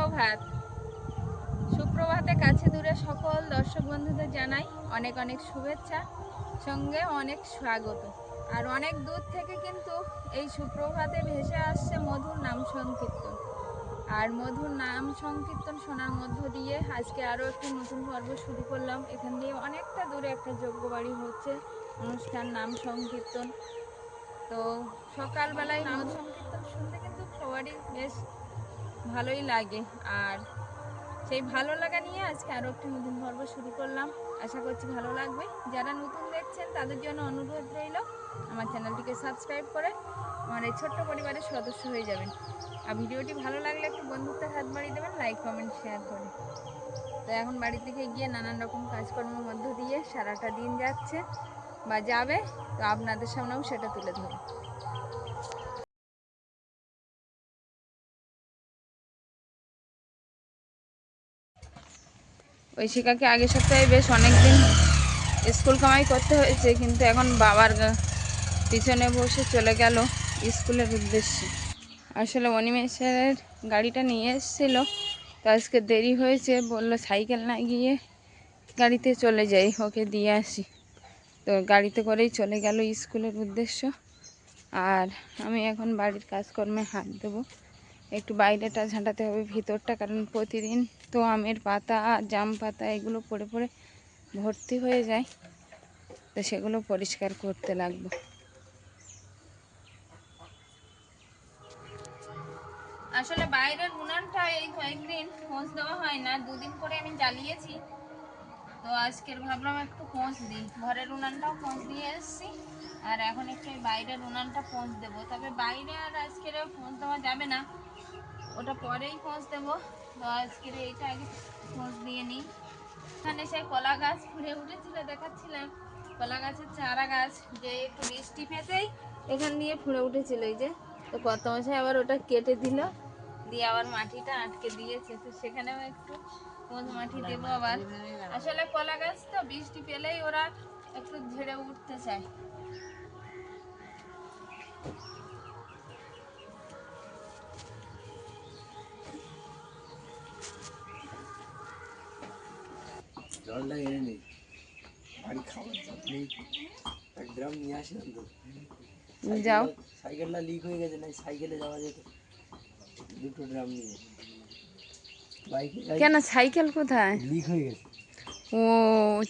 সুপ্রভাত। সুপ্রভাতে কাছে দূরে সকল দর্শক বন্ধুদের জানাই অনেক অনেক শুভেচ্ছা, সঙ্গে অনেক স্বাগত। আর অনেক দূর থেকে কিন্তু এই সুপ্রভাতে ভেসে আসছে মধুর নাম সংকীর্তন। আর মধুর নাম সংকীর্তন শোনার মধ্য দিয়ে আজকে আরও একটি নতুন পর্ব শুরু করলাম। এখান দিয়ে অনেকটা দূরে একটা যজ্ঞবাড়ি হচ্ছে অনুষ্ঠান, নাম সংকীর্তন। তো সকালবেলায় নাম সংকীর্তন শুনতে কিন্তু সবারই বেশ ভালোই লাগে। আর সেই ভালো লাগা নিয়ে আজকে আরও একটি নতুন পর্ব শুরু করলাম। আশা করছি ভালো লাগবে। যারা নতুন দেখছেন তাদের জন্য অনুরোধ রইল আমার চ্যানেলটিকে সাবস্ক্রাইব করে আমার এই ছোট্ট পরিবারের সদস্য হয়ে যাবেন। আর ভিডিওটি ভালো লাগলে একটু বন্ধুত্বের হাত বাড়িয়ে দেবেন, লাইক কমেন্ট শেয়ার করে। তো এখন বাড়ির দিকে গিয়ে নানান রকম কাজকর্মের মধ্য দিয়ে সারাটা দিন যাচ্ছে বা যাবে, তো আপনাদের সামনেও সেটা তুলে ধরব। ঐশিকাকে আগের সপ্তাহে বেশ অনেকদিন স্কুল কামাই করতে হয়েছে, কিন্তু এখন বাবার পিছনে বসে চলে গেল স্কুলের উদ্দেশ্যে। আসলে অনিমেষের গাড়িটা নিয়ে এসেছিল, তো আজকে দেরি হয়েছে, বলল সাইকেল না গিয়ে গাড়িতে চলে যাই, ওকে দিয়ে আসি। তো গাড়িতে করেই চলে গেল স্কুলের উদ্দেশ্য। আর আমি এখন বাড়ির কাজকর্মে হাত দেবো। একটু বাইরেটা ঝাঁটাতে হবে, ভিতরটা, কারণ প্রতিদিন তো আমের পাতা আর জাম পাতা এগুলো পড়ে পড়ে ভর্তি হয়ে যায়, তো সেগুলো পরিষ্কার করতে লাগবে। আসলে বাইরের উনানটা এই কয়েকদিন খোঁজ দেওয়া হয় না, দুদিন করে আমি জ্বালিয়েছি, তো আজকের ভাবলাম একটু খোঁজ দিই। ঘরের উনানটাও খোঁজ দিয়ে এসেছি, আর এখন একটু বাইরের উনানটা খোঁজ দেবো। তবে বাইরে আর আজকের খোঁজ দেওয়া যাবে না, ওটা পরেই খোঁজ দেবো। তো আজকের এইটা আগে খোঁজ দিয়ে নিই। এখানে সেই কলা গাছ ফুলে উঠেছিল, দেখাচ্ছিলাম কলা গাছের চারা গাছ, যে একটু বৃষ্টি পেতেই এখান দিয়ে ফুলে উঠেছিল। এই যে, তো কত মাসে আবার ওটা কেটে দিল, দিয়ে আবার মাটিটা আটকে দিয়েছে, তো সেখানেও একটু মাটি দেবো আবার। আসলে কলা গাছ তো বৃষ্টি পেলেই ওরা একটু ঝেড়ে উঠতে চায়। জলটা এনে নেই, বাড়ি খাবার জল নেই, এক ড্রাম নিয়ে আসলাম তো। যাও, সাইকেলটা লিক হয়ে গেছে, না সাইকেলে যাওয়া যেত, দুটো ড্রাম নিয়ে। কেন সাইকেল কোথায় লিক হয়ে গেছে? ও,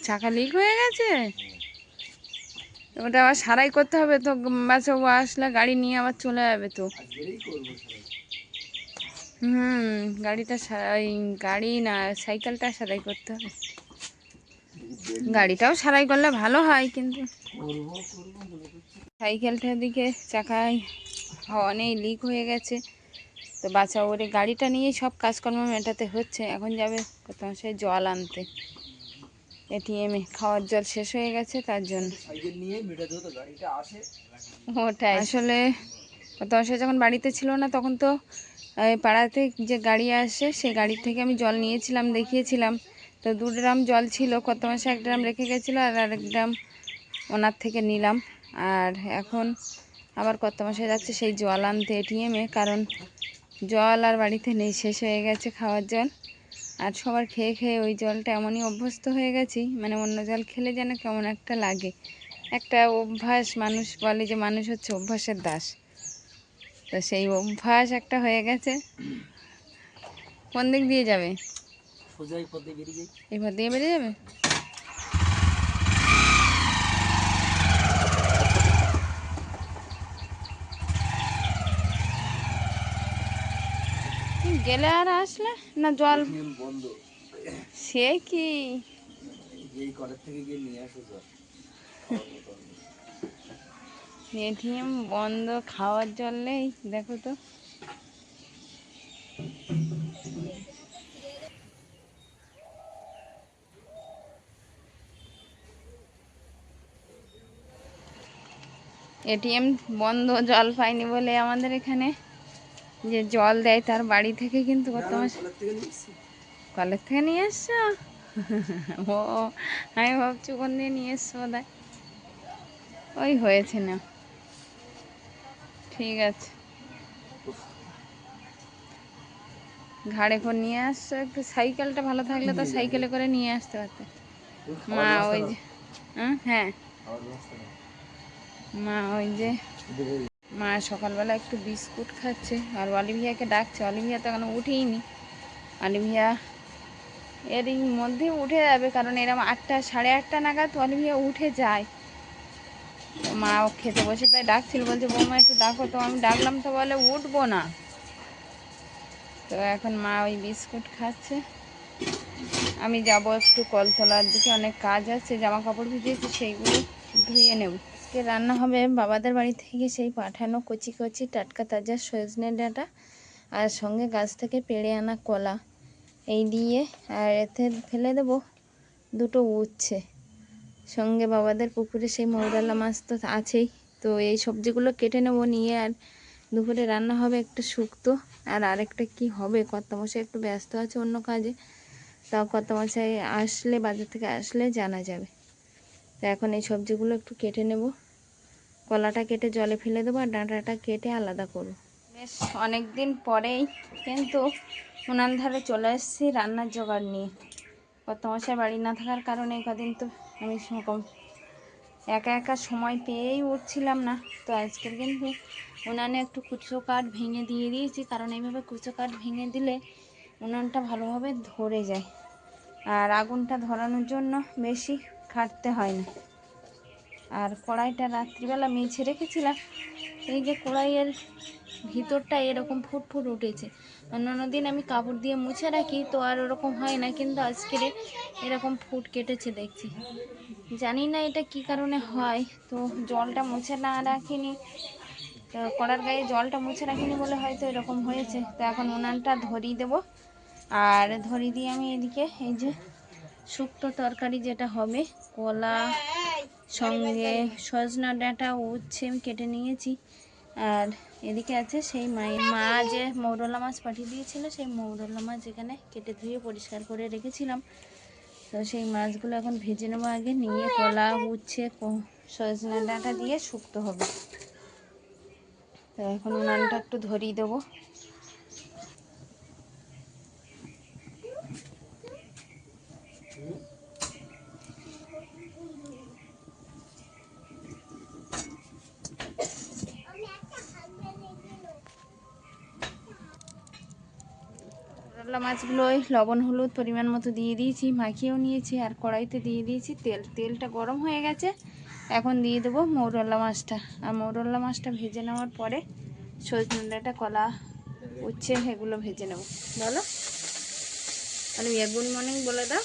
চাকা লিক হয়ে গেছে, ওটা আবার সারাই করতে হবে তো। বাচ্চা ও আসলে গাড়ি নিয়ে আবার চলে যাবে তো। গাড়িটা সারাই, গাড়ি না সাইকেলটা সারাই করতে হবে। গাড়িটাও সারাই করলে ভালো হয়, কিন্তু সাইকেলটার দিকে চাকায় হাওয়া নেই, লিক হয়ে গেছে। তো বাচ্চা ওরে গাড়িটা নিয়েই সব কাজকর্ম মেটাতে হচ্ছে। এখন যাবে কোথাও সেই জল আনতে এটিএমে, খাওয়ার জল শেষ হয়ে গেছে, তার জন্য ওটাই। আসলে কোথাও সে যখন বাড়িতে ছিল না, তখন তো পাড়াতে যে গাড়ি আসে সেই গাড়ি থেকে আমি জল নিয়েছিলাম, দেখিয়েছিলাম। তো 2 ড্রাম জল ছিল, কত মাসে 1 ড্রাম রেখে গেছিলো, আর 1 ড্রাম ওনার থেকে নিলাম। আর এখন আবার কত মাসে যাচ্ছে সেই জল আনতে এটিএমে, কারণ জল আর বাড়িতে নেই, শেষ হয়ে গেছে খাওয়ার জল। আর সবার খেয়ে খেয়ে ওই জলটা এমনই অভ্যস্ত হয়ে গেছি, মানে অন্য জল খেলে যেন কেমন একটা লাগে, একটা অভ্যাস। মানুষ বলে যে মানুষ হচ্ছে অভ্যাসের দাস, তো সেই অভ্যাস একটা হয়ে গেছে। কোন দিক দিয়ে যাবে? এই পথ দিয়ে বেরিয়ে যাবে। গেলে আর আসলে না জল বন্ধ, সে কি এটিএম বন্ধ, খাওয়ার জল নেই, দেখো তো। এটিএম বন্ধ, জল পাইনি বলে আমাদের এখানে যে জল দেয় তার বাড়ি থেকে কিন্তু কত মাস কলের থেকে নিয়ে এসছো। ও, আমি ভাবছি কোন দিয়ে নিয়ে এসছো বোধহয়। ওই হয়েছে না, ঠিক আছে। ঘাড়ে করে নিয়ে আসছো, একটু সাইকেলটা ভালো থাকলে তো সাইকেলে করে নিয়ে আসতে পারতে। মা ওই যে হ্যাঁ মা ওই যে মা সকালবেলা একটু বিস্কুট খাচ্ছে আর অলিভিয়াকে ডাকছে। অলিভিয়া তো এখনো উঠেইনি। অলিভিয়া এরই মধ্যে উঠে যাবে, কারণ এরকম 8টা সাড়ে 8টা নাগাদ অলিভিয়া উঠে যায়। তো মা ও খেতে বসে তাই ডাকছিল, বলছে বৌমা একটু ডাকো। তো আমি ডাকলাম তো বলে উঠবো না। তো এখন মা ওই বিস্কুট খাচ্ছে। আমি যাব একটু কলতলার দিকে, অনেক কাজ আছে, জামা কাপড় ভিজিয়েছি সেইগুলো ধুয়ে নেব। আজকে রান্না হবে বাবাদের বাড়ি থেকে সেই পাঠানো কচি কচি টাটকা তাজা সজনে ডাঁটা আর সঙ্গে গাছ থেকে পেড়ে আনা কলা, এই দিয়ে আর এতে ফেলে দেবো 2টো উচ্ছে। সঙ্গে বাবাদের পুকুরে সেই মৌরালা মাছ তো আছেই। তো এই সবজিগুলো কেটে নেব, নিয়ে আর দুপুরে রান্না হবে একটা শুক্তো আর আরেকটা কি হবে, কর্তামশাই একটু ব্যস্ত আছে অন্য কাজে। তাও কর্তামশাই আসলে, বাজার থেকে আসলে জানা যাবে। তো এখন এই সবজিগুলো একটু কেটে নেব। কলাটা কেটে জলে ফেলে দেবো আর ডাঁটাটা কেটে আলাদা করব। বেশ অনেক দিন পরেই কিন্তু উনান ধারে চলে এসেছি রান্নার জোগাড় নিয়ে। কর্তামশাই বাড়ি না থাকার কারণে কদিন তো আমি একা একা সময় পেয়েই উঠছিলাম না। তো আজকের কিন্তু উনানে একটু কুচো কাঠ ভেঙে দিয়ে দিয়েছি, কারণ এইভাবে কুচো কাঠ ভেঙে দিলে উনানটা ভালোভাবে ধরে যায় আর আগুনটা ধরানোর জন্য বেশি খাটতে হয় না। আর কড়াইটা রাত্রিবেলা মেঝে রেখেছিলাম, এই যে কড়াইয়ের ভিতরটা এরকম ফুটফুট উঠেছে। অন্যান্য দিন আমি কাপড় দিয়ে মুছে রাখি তো আর ওরকম হয় না, কিন্তু আজকের এরকম ফুট কেটেছে দেখছি। জানি না এটা কি কারণে হয়। তো জলটা মুছে না রাখিনি, তো কড়ার গায়ে জলটা মুছে রাখিনি বলে হয়তো এরকম হয়েছে। তো এখন উনানটা ধরিয়ে দেবো আর ধরিয়ে দিয়ে আমি এদিকে এই যে শুক্তো তরকারি যেটা হবে, কলা সঙ্গে সজনা ডাঁটা উচ্ছে আমি কেটে নিয়েছি। আর এদিকে আছে সেই মা যে মৌরলা মাছ পাঠিয়ে দিয়েছিল, সেই মৌরলা মাছ এখানে কেটে ধুয়ে পরিষ্কার করে রেখেছিলাম। তো সেই মাছগুলো এখন ভেজে নেবো আগে, নিয়ে কলা উচ্ছে সজনা ডাঁটা দিয়ে শুক্তো হবে। তো এখন উনানটা একটু ধরিয়ে দেবো। করলা মাছগুলো লবণ হলুদ পরিমাণ মতো দিয়ে দিয়েছি, মাখিয়েও নিয়েছি আর কড়াইতে দিয়ে দিয়েছি তেল। তেলটা গরম হয়ে গেছে, এখন দিয়ে দেবো মৌরলা মাছটা। আর মৌরলা মাছটা ভেজে নেওয়ার পরে সজনে ডাঁটা কলা উচ্ছে এগুলো ভেজে নেব। বলো তাহলে গুড মর্নিং বলে দাও,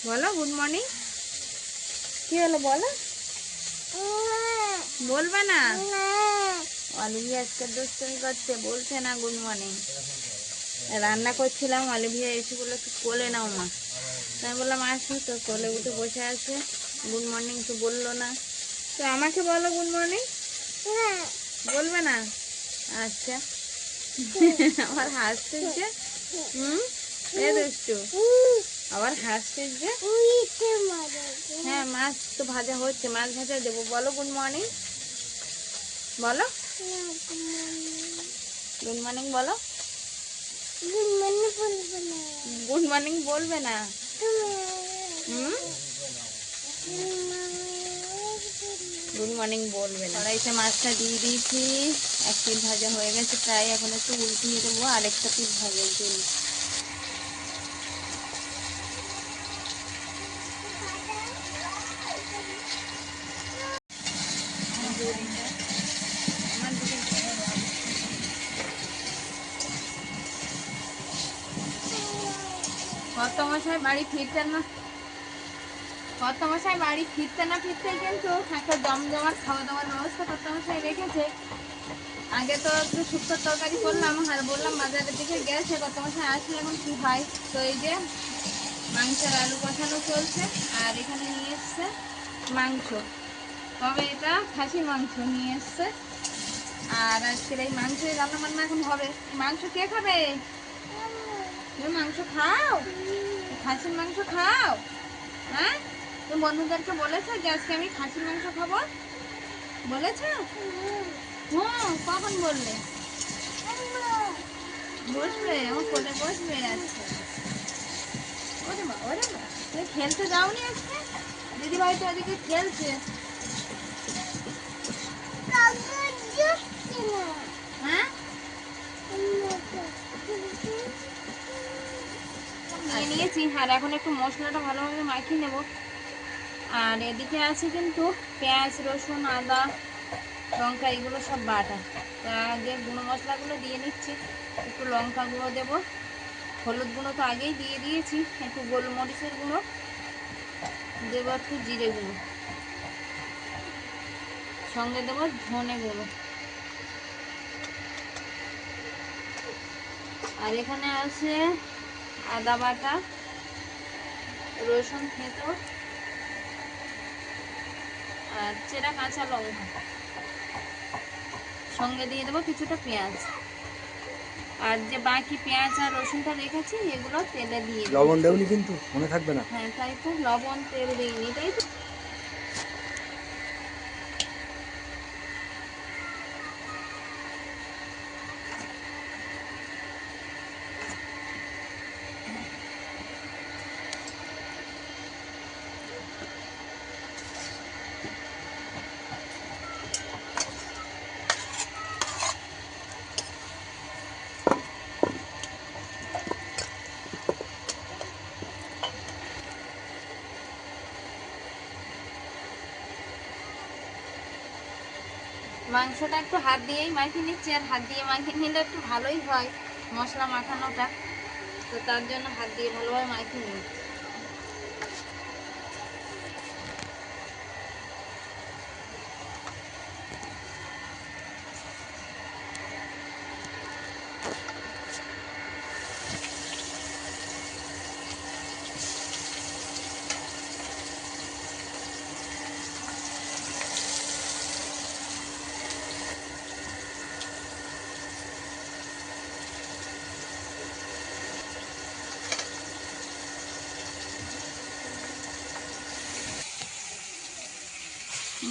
বলো গুড মর্নিং। কি হলো বলো, বলবে না? অলিভিয়া আজকে দুষ্টুমি করছে, বলছে না গুড মর্নিং। রান্না করছিলাম, অলিভিয়া এসে বলে একটু কোলে নাও মা। আমি বললাম আসো, তো কোলে উঠে বসে আছে। গুড মর্নিং তো বললো না। তো আমাকে বলো গুড মর্নিং, বলবে না? আচ্ছা আবার হাসছে যে, এ দুষ্টু আবার হাসছে যে। হ্যাঁ মাছ তো ভাজা হচ্ছে, মাছ ভাজা দেবো। বলো গুড মর্নিং, বলো গুড মর্নিং, বলো গুড মর্নিং বলবে না? গুড মর্নিং বলবে না। কড়াইতে মাছটা দিয়ে দিয়েছি, 1 পিস ভাজা হয়ে গেছে প্রায়। এখন একটু উল্টিয়ে দেবো আরেকটা পিস ভাজার জন্য। কর্তামশাই বাড়ি ফিরতে না কর্তামশাই বাড়ি ফিরতে না ফিরতে কিন্তু একটা জমজমাট খাওয়া দাওয়ার ব্যবস্থা কর্তামশাই রেখেছে। আগে তো একটু শুক্তোর তরকারি করলাম আর বললাম বাজারের দিকে গেছে, কর্তামশাই আসলে এখন কি হয়। তো এই যে মাংসের আলু কষানো চলছে আর এখানে নিয়ে এসছে মাংস, তবে এটা খাসির মাংস নিয়ে এসছে। আর আজকের এই মাংসের রান্না বান্না এখন হবে। মাংস কে খাবে? তুমি মাংস খাও? খাসির মাংস খাও? হ্যাঁ, তুমি বন্ধুদেরকে বলেছো যে আজকে আমি খাসির মাংস খাবো? বলেছো? কখন বললে? বসবে, আমার কোলে বসবে আজকে। ওরে মা, ওরে মা, তুমি খেলতে যাওনি আজকে? দিদিভাই তো ওদিকে খেলছে। হ্যাঁ, নিয়ে নিয়েছি, আর এখন একটু মশলাটা ভালোভাবে মাখিয়ে নেব। আর এদিকে আছে কিন্তু পেঁয়াজ, রসুন, আদা, লঙ্কা, এগুলো সব বাটা। তা আগে গুঁড়ো মশলাগুলো দিয়ে নিচ্ছি। একটু লঙ্কা গুঁড়ো দেবো, হলুদ গুঁড়ো তো আগেই দিয়ে দিয়েছি, একটু গোলমরিচের গুঁড়ো দেবো, একটু জিরে গুঁড়ো, সঙ্গে দেবো ধনে গুঁড়ো। আর এখানে আছে আদা বাটা, রসুন থেঁতো, আর চেরা কাঁচা লঙ্কা, সঙ্গে দিয়ে দেবো কিছুটা পেঁয়াজ। আর যে বাকি পেঁয়াজ আর রসুনটা রেখেছি এগুলো তেলে দিয়ে দেবো। লবণ দেওনি কিন্তু, মনে থাকবে না। হ্যাঁ তাই তো, লবণ তেল দিইনি তাই তো। মাংসটা একটু হাত দিয়েই মাখিয়ে নিচ্ছি, আর হাত দিয়ে মাখিয়ে নিলে একটু ভালোই হয় মশলা মাখানোটা, তো তার জন্য হাত দিয়ে ভালোভাবে মাখিয়ে নিচ্ছি।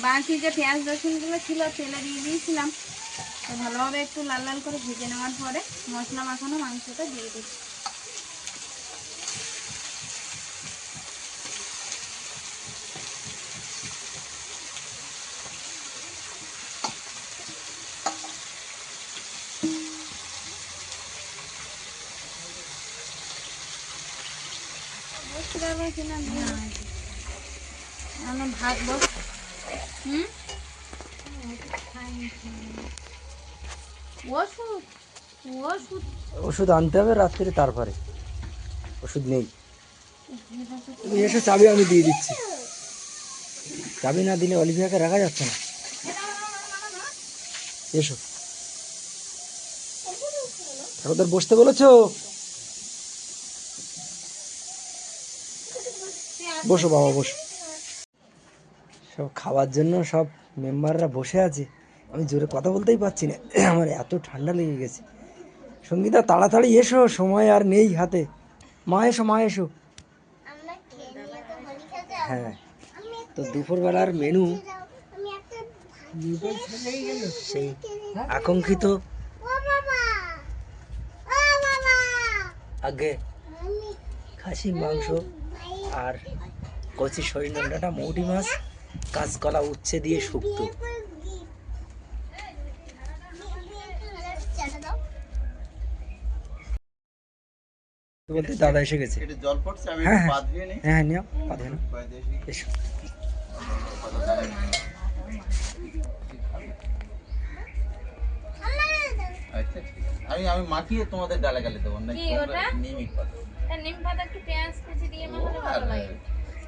বাকি যে পেঁয়াজ রসুনগুলো ছিল তেলে দিয়ে দিয়েছিলাম, তো ভালোভাবে একটু লাল লাল করে ভেজে নেওয়ার পরে মশলা মাখানো মাংসটা দিয়ে দিচ্ছি। ভাত বস। ওষুধ, ওষুধ ওষুধ আনতে হবে রাত্রে, তারপরে ওষুধ নেই। তুমি এসে চাবি আমি দিয়ে দিচ্ছি। চাবি না দিলে অলিভিয়াকে রাখা যাচ্ছে না। এসো, ওদের বসতে বলেছো? বসো বাবা, বসো। সব খাওয়ার জন্য সব মেম্বাররা বসে আছে, আমি জোরে কথা বলতেই পারছি না, আমার এত ঠান্ডা লেগে গেছে। সঙ্গীতা তাড়াতাড়ি এসো, সময় আর নেই হাতে। মা এসো, মা এসো। হ্যাঁ, তো দুপুরবেলার মেনু সেই আকাঙ্ক্ষিত আগে খাসির মাংস আর কচি সরিষাটা, মৌটি মাছ, কাঁচকলা উচ্ছে দিয়ে শুক্তো। বলতে দাদা এসে গেছে। হ্যাঁ হ্যাঁ, নিও পা ধুয়ে নাও। এসো। আচ্ছা ঠিক আছে, আমি মাখিয়ে তোমাদের ডালে গালে দেবো না। কি ওটা? নিমিক পাতা। নিম পাতা একটু পেঁয়াজ কুচি দিয়ে মাখালে ভালো লাগে।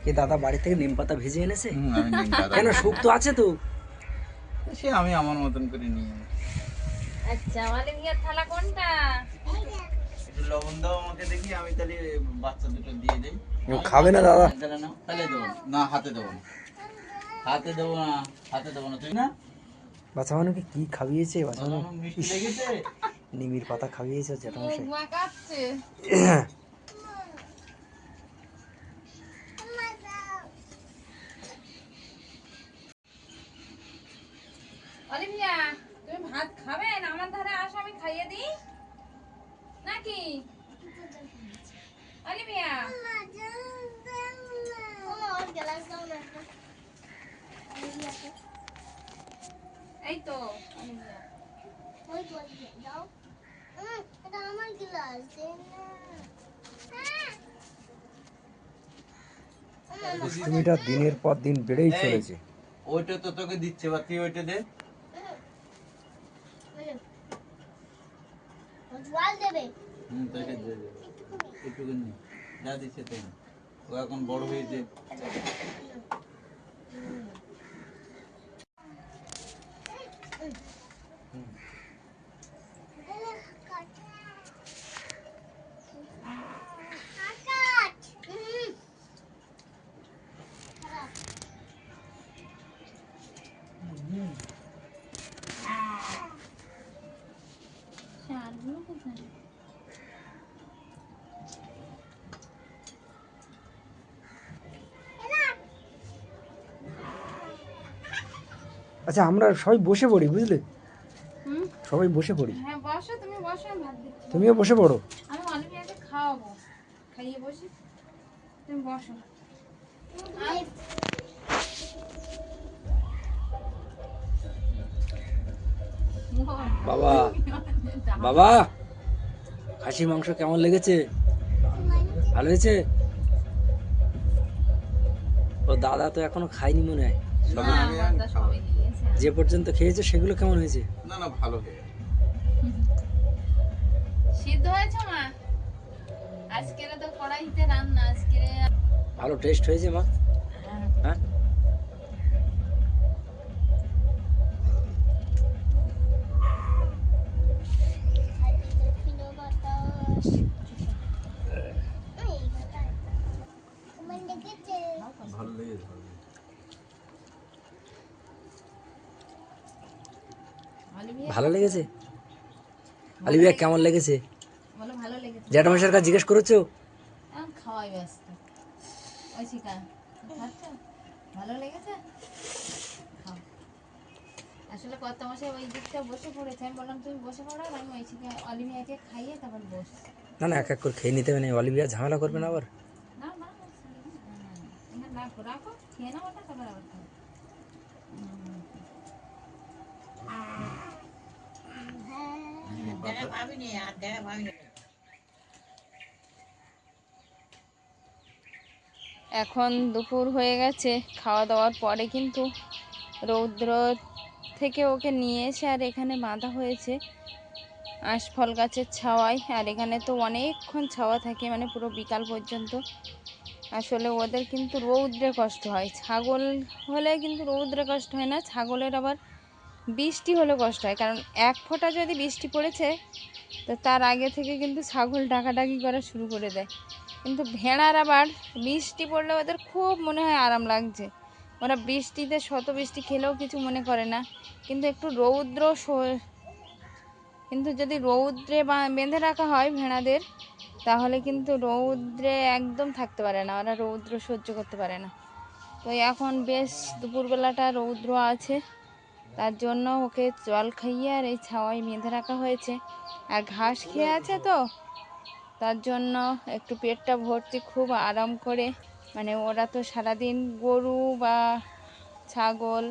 কি দাদা বাড়ি থেকে নিম পাতা ভেজে এনেছে? আমি নিম পাতা কেন, শুক্তো আছে তো। সে আমি আমার মতন করে নিয়ে নেব। আচ্ছা, অলিভিয়ার থালা কোনটা? একটু লবণ দাও আমাকে দেখি, আমি তাহলে বাচ্চা দুটো দিয়ে দেই। খাবে না দাদা? তাহলে নাও, তাহলে দেবো না, হাতে দেবো না, হাতে দেবো না, হাতে দেবো না। তুই না বাচ্চা মানুষকে কি খাইয়েছে? বাচ্চা মানুষ মিষ্টি লেগেছে। নিমির পাতা খাইয়েছে জ্যাঠামশাই। মুখ বাঁকাচ্ছে। অলিভিয়া, তুমি ভাত খাবে না? আমার ধারে আসো, আমি খাইয়ে দিই। নাকি অলিভিয়া? এই তো অলিভিয়া। দুষ্টুমিটা দিনের পর দিন বেড়েই এই, চলেছে। ওইটা তো তোকে দিচ্ছে, বা তুই ওইটা দে। তোকে দে দে। একটুখানি যা দিচ্ছে তাই। ও এখন বড় হয়েছে। শালগুলো কোথায়? আচ্ছা আমরা সবাই বসে পড়ি, বুঝলে? হুম, সবাই বসে পড়ি, হ্যাঁ বসো, তুমি বসো, আমি ভাত দিচ্ছি। তুমিও বসে পড়ো। আমি অলিভিয়াকে খাওয়াবো, খাইয়ে বসি, তুমি বসো। বাবা, বাবা, খাসির মাংস কেমন লেগেছে? ভালো হয়েছে? ও দাদা তো এখনো খায়নি মনে হয়। সবে আমি খাবো। যে পর্যন্ত খেয়েছে সেগুলো কেমন হয়েছে? না না, ভালো হয়ে সিদ্ধ হয়েছে মা? আজকের তো কড়াইতে রান্না, আজকের ভালো টেস্ট হয়েছে মা? হ্যাঁ, ভালো লেগেছে, ভালো লেগেছে। অলিভিয়া ভালো লেগেছে। অলিভিয়া কেমন লেগেছে? বলো ভালো লেগেছে। জ্যাঠামশার কাছে জিজ্ঞেস করেছো? আমি খাওয়াই ব্যস্ত। ওই শিকা খাচ্ছ? ভালো লেগেছে? খাও। আসলে কত মশাই ওই দিকটা বসে পড়েছে, আমি বললাম তুমি বসে পড়ো, আর আমি ওই শিকা অলিভিয়াকে খাইয়ে তারপর বস। না না, এক এক করে খেয়ে নিতে হবে, না অলিভিয়া ঝামেলা করবে না আবার। না না না, এখানে রাখো, রাখো, খেয়ে নাও ওটা, তারপর আবার খাও। এখন দুপুর হয়ে গেছে, খাওয়া দাওয়ার পরে কিন্তু রৌদ্র থেকে ওকে নিয়ে এসে আর এখানে বাঁধা হয়েছে আশফল গাছের ছাওয়ায়। আর এখানে তো অনেকক্ষণ ছাওয়া থাকে, মানে পুরো বিকাল পর্যন্ত। আসলে ওদের কিন্তু রৌদ্রে কষ্ট হয়, ছাগল হলে কিন্তু রৌদ্রে কষ্ট হয় না, ছাগলের আবার বৃষ্টি হলে কষ্ট হয়। কারণ এক ফোঁটা যদি বৃষ্টি পড়েছে তো তার আগে থেকে কিন্তু ছাগল ডাকাডাকি করা শুরু করে দেয়। কিন্তু ভেড়ার আবার বৃষ্টি পড়লে ওদের খুব মনে হয় আরাম লাগছে, ওরা বৃষ্টিতে শত বৃষ্টি খেলেও কিছু মনে করে না। কিন্তু একটু রৌদ্র কিন্তু যদি রৌদ্রে বেঁধে রাখা হয় ভেড়াদের, তাহলে কিন্তু রৌদ্রে একদম থাকতে পারে না, ওরা রৌদ্র সহ্য করতে পারে না। তো এখন বেশ দুপুরবেলাটা রৌদ্র আছে, তার জন্য ওকে জল খাইয়ে আর এই ছাওয়ায় বেঁধে রাখা হয়েছে। আর ঘাস খেয়ে আছে তো, তার জন্য একটু পেটটা ভর্তি, খুব আরাম করে। মানে ওরা তো সারাদিন গরু বা ছাগল,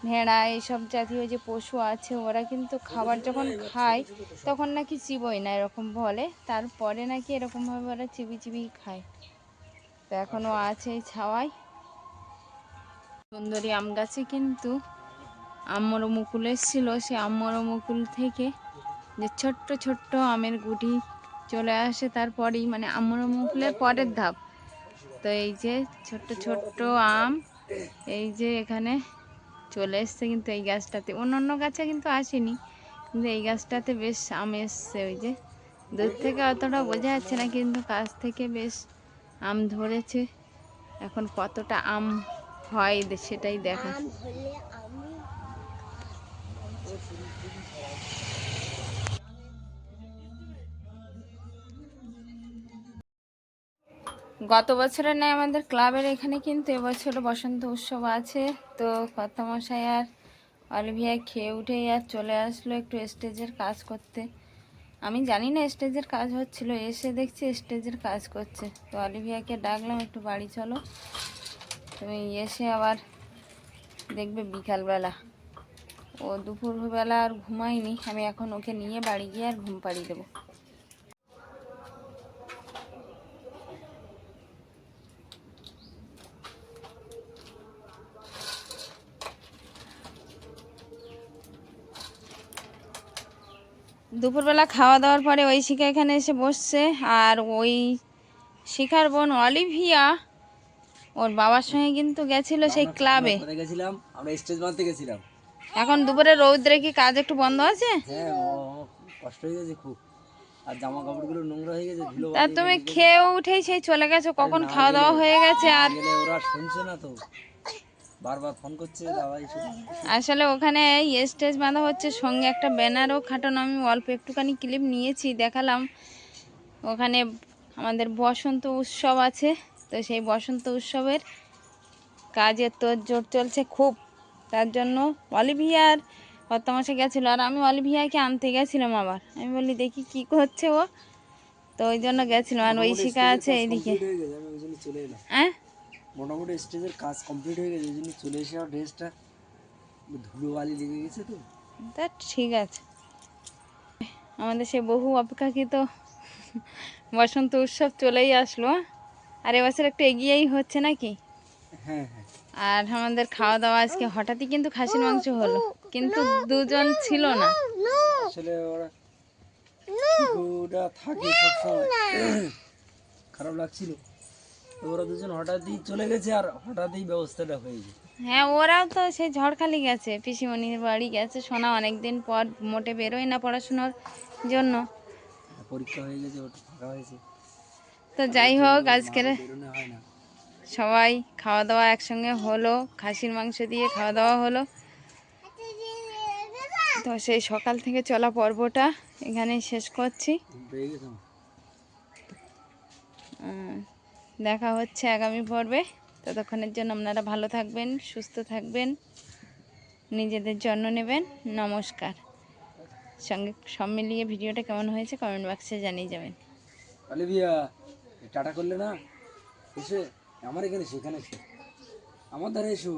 ভেড়া এইসব জাতীয় যে পশু আছে, ওরা কিন্তু খাবার যখন খায় তখন নাকি চিবোয় না, এরকম বলে। তারপরে নাকি এরকমভাবে ওরা চিবি চিবি খায়। তো এখনও আছে এই ছাওয়ায়। সুন্দরী আম গাছে কিন্তু আম্মর মুকুল এসেছিল, সে আম্মর মুকুল থেকে যে ছোট্ট ছোট্ট আমের গুটি চলে আসে তারপরেই, মানে আম্মর মুকুলের পরের ধাপ। তো এই যে ছোট্ট ছোট্ট আম, এই যে এখানে চলে এসছে কিন্তু এই গাছটাতে, অন্য গাছে কিন্তু আসেনি, কিন্তু এই গাছটাতে বেশ আম এসছে। ওই যে দূর থেকে অতটা বোঝা যাচ্ছে না, কিন্তু কাছ থেকে বেশ আম ধরেছে। এখন কতটা আম হয় সেটাই দেখা। গত বছরের ন্যায় আমাদের ক্লাবের এখানে কিন্তু এবছর বসন্ত উৎসব আছে। তো কর্তামশাই আর অলিভিয়া খেয়ে উঠেই আর চলে আসলো একটু স্টেজের কাজ করতে। আমি জানি না স্টেজের কাজ হচ্ছিল, এসে দেখছি স্টেজের কাজ করছে। তো অলিভিয়াকে ডাকলাম, একটু বাড়ি চলো, তুমি এসে আবার দেখবে বিকালবেলা। ও দুপুরবেলা আর ঘুমায়নি, আমি এখন ওকে নিয়ে বাড়ি গিয়ে আর ঘুম পাড়িয়ে দেবো। দুপুরবেলা খাওয়া দাওয়ার পরে ওই শিখা এখানে এসে বসছে, আর ওই শিখার বোন অলিভিয়া ওর বাবার সঙ্গে কিন্তু গেছিল সেই ক্লাবে। কোথায় গেছিলাম? আমরা স্টেজ বাঁধতে গেছিলাম। এখন দুপুরে রৌদ্রে কি কাজ একটু বন্ধ আছে? হ্যাঁ, খুব কষ্ট হয়ে গেছে খুব। আর জামা কাপড়গুলো নোংরা হয়ে গেছে, ধুলো তা তুমি খেয়ে উঠেই সেই চলে গেছো, কখন খাওয়া দাওয়া হয়ে গেছে। আর গেলে ওরা শুনছে না তো, বারবার ফোন করছে দাদা এসে। আসলে ওখানে স্টেজ বাঁধা হচ্ছে, সঙ্গে একটা ব্যানারও খাটানো। আমি অল্প একটুখানি ক্লিপ নিয়েছি, দেখালাম। ওখানে আমাদের বসন্ত উৎসব আছে, তো সেই বসন্ত উৎসবের কাজের তোড়জোড় চলছে খুব। তার জন্য অলিভিয়ার কর্তামশাই গেছিলো, আর আমি অলিভিয়াকে আনতে গেছিলাম। আবার আমি বলি দেখি কি করছে ও, তো ওই জন্য গেছিলাম। আর ওই শিখা আছে এইদিকে। আমি ওই জন্য চলে এলাম। হ্যাঁ, মোটামুটি স্টেজের কাজ কমপ্লিট হয়ে গেছে, ওই জন্য চলে এসে আর ড্রেসটা ধুলো বালি লেগে গেছে তো। তা ঠিক আছে। আমাদের সে বহু অপেক্ষাকৃত বসন্ত উৎসব চলেই আসলো। আর এবছর একটু এগিয়েই হচ্ছে নাকি। হ্যাঁ হ্যাঁ। আর আমাদের খাওয়া দাওয়া আজকে হঠাৎই কিন্তু খাসির মাংস হলো, কিন্তু দুজন ছিল না। আসলে ওরা ওটা থাকে সবসময়, খারাপ লাগছিল তো। ওরা দুজন হঠাৎই চলে গেছে, আর হঠাৎই ব্যবস্থাটা হয়ে গেছে। হ্যাঁ, ওরাও তো সেই ঝড়খালি গেছে, পিসিমণির বাড়ি গেছে। সোনা অনেকদিন পর মোটে বেরোয় না পড়াশোনার জন্য। পরীক্ষা হয়ে গেছে, ওটা ফাঁকা হয়েছে। তো যাই হোক, আজকের বেরোনো হয় না। সবাই খাওয়া দাওয়া একসঙ্গে হলো, খাসির মাংস দিয়ে খাওয়া দাওয়া হলো। তো সেই সকাল থেকে চলা পর্বটা এখানেই শেষ করছি। পেয়ে গেছে। দেখা হচ্ছে আগামী পর্বে। ততক্ষণের জন্য আপনারা ভালো থাকবেন, সুস্থ থাকবেন, নিজেদের যত্ন নেবেন। নমস্কার। সঙ্গে সব মিলিয়ে ভিডিওটা কেমন হয়েছে কমেন্ট বক্সে জানিয়ে যাবেন। অলিভিয়া, টাটা করলে না এসে আমার এখানে, সেখানে আমার ধারে এসো।